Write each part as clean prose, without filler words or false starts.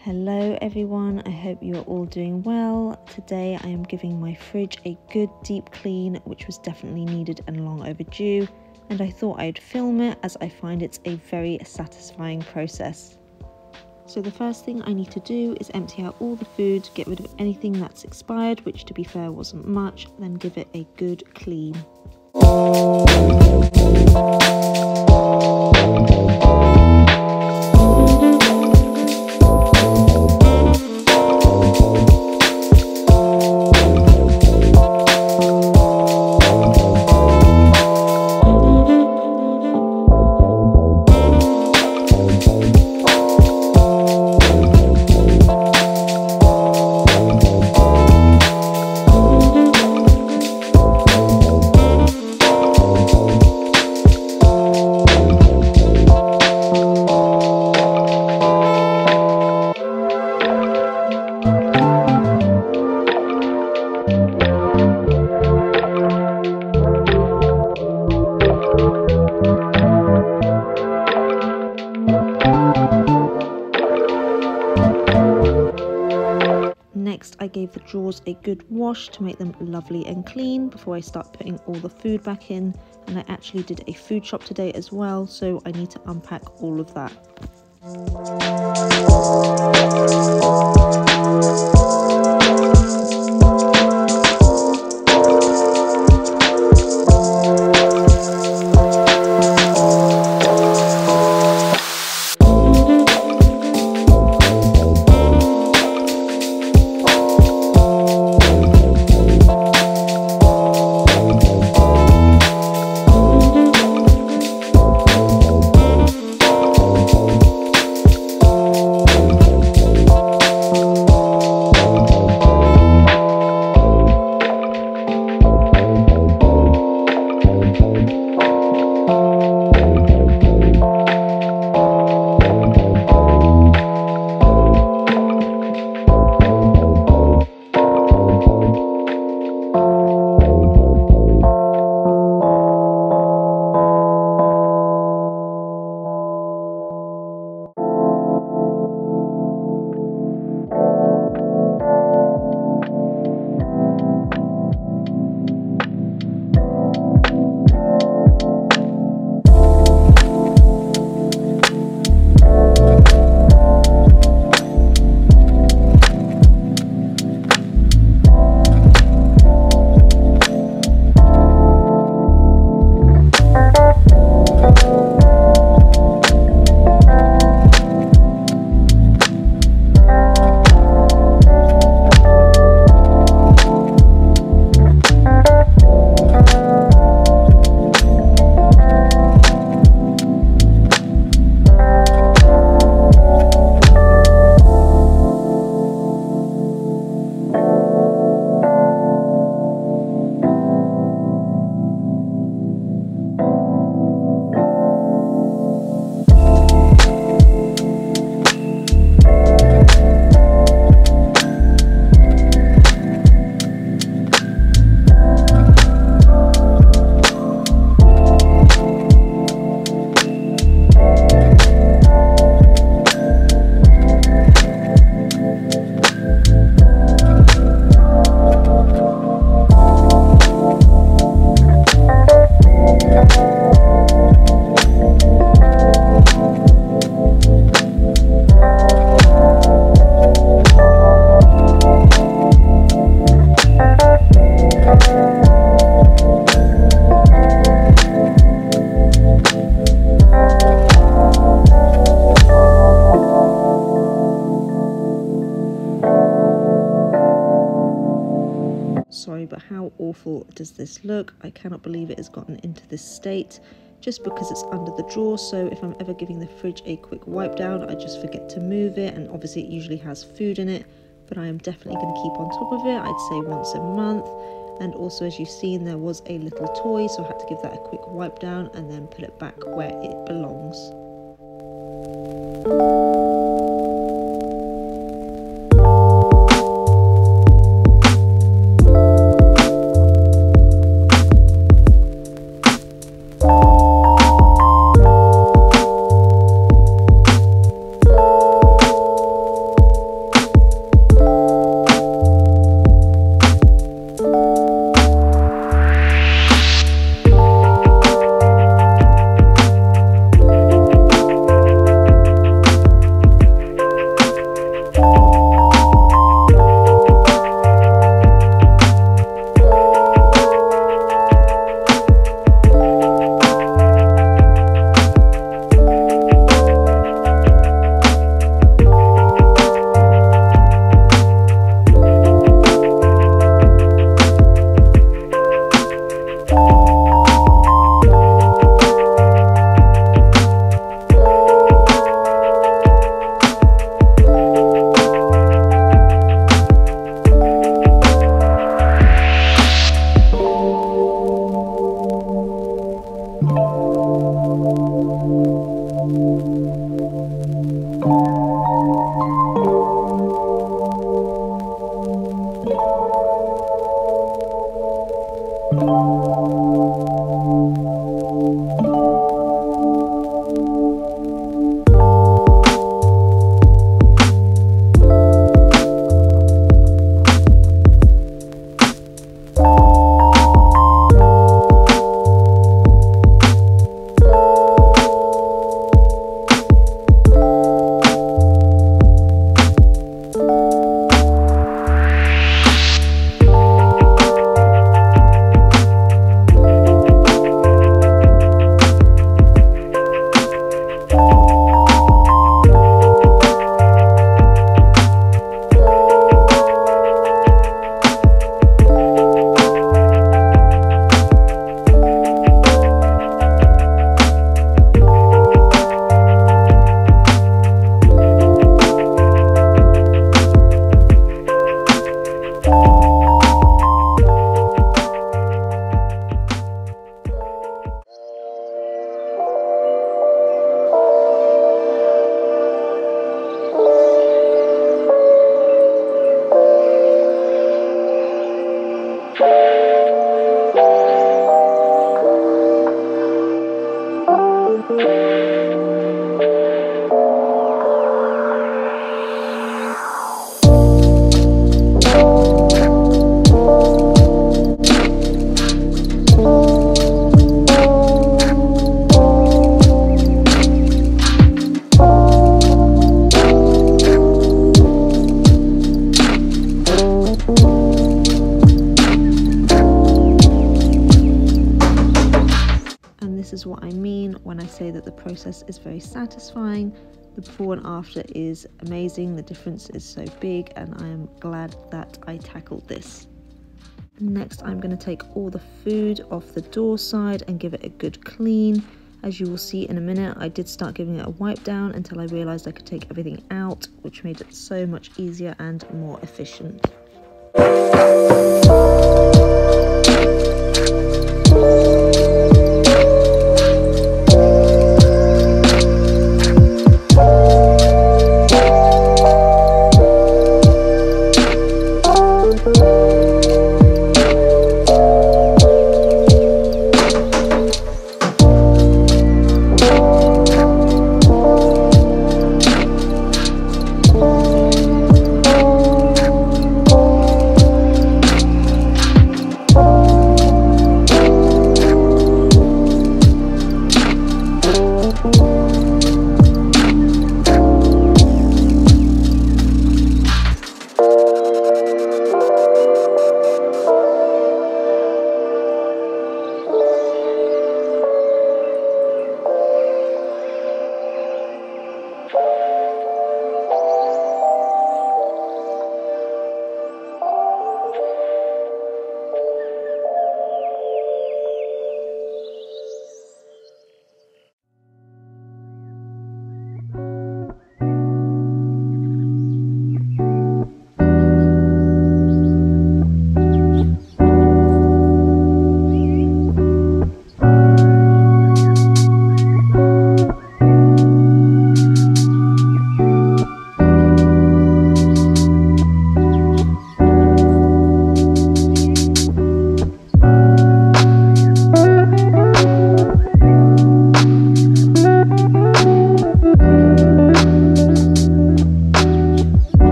Hello everyone, I hope you are all doing well. Today I am giving my fridge a good deep clean, which was definitely needed and long overdue, and I thought I'd film it as I find it's a very satisfying process. So the first thing I need to do is empty out all the food, get rid of anything that's expired, which to be fair wasn't much, then give it a good clean. Next, I gave the drawers a good wash to make them lovely and clean before I start putting all the food back in, and I actually did a food shop today as well, so I need to unpack all of that. Sorry, but how awful does this look? I cannot believe it has gotten into this state just because it's under the drawer. So if I'm ever giving the fridge a quick wipe down, I just forget to move it, and obviously it usually has food in it. but I am definitely going to keep on top of it. I'd say once a month. And also, as you've seen, there was a little toy, so I had to give that a quick wipe down and then put it back where it belongs. This is what I mean when I say that the process is very satisfying. The before and after is amazing. The difference is so big, and I am glad that I tackled this. Next, I'm going to take all the food off the door side and give it a good clean. As you will see in a minute, I did start giving it a wipe down until I realized I could take everything out, which made it so much easier and more efficient.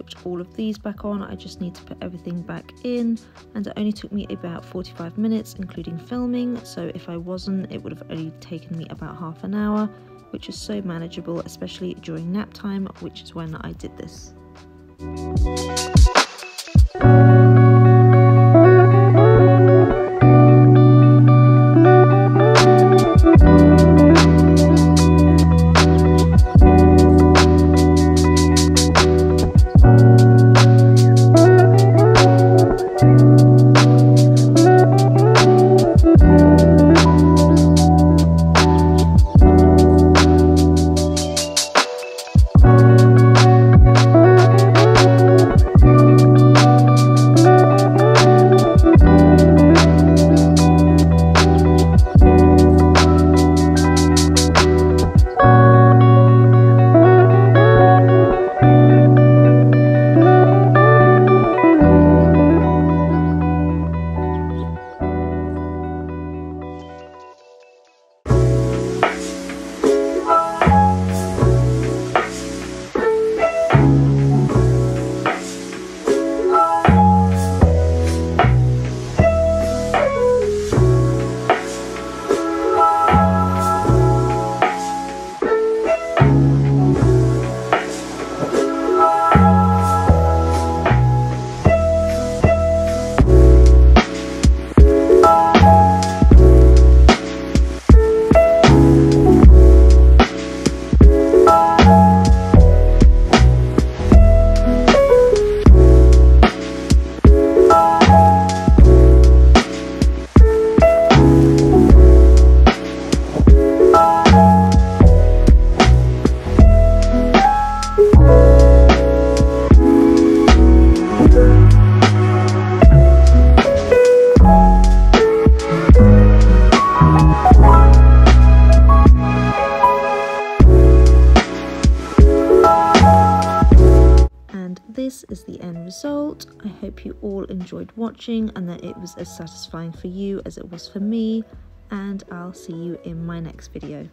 popped all of these back on. I just need to put everything back in, and it only took me about 45 minutes including filming, so if I wasn't, it would have only taken me about half an hour, which is so manageable, especially during nap time, which is when I did this. This is the end result. I hope you all enjoyed watching and that it was as satisfying for you as it was for me, and I'll see you in my next video.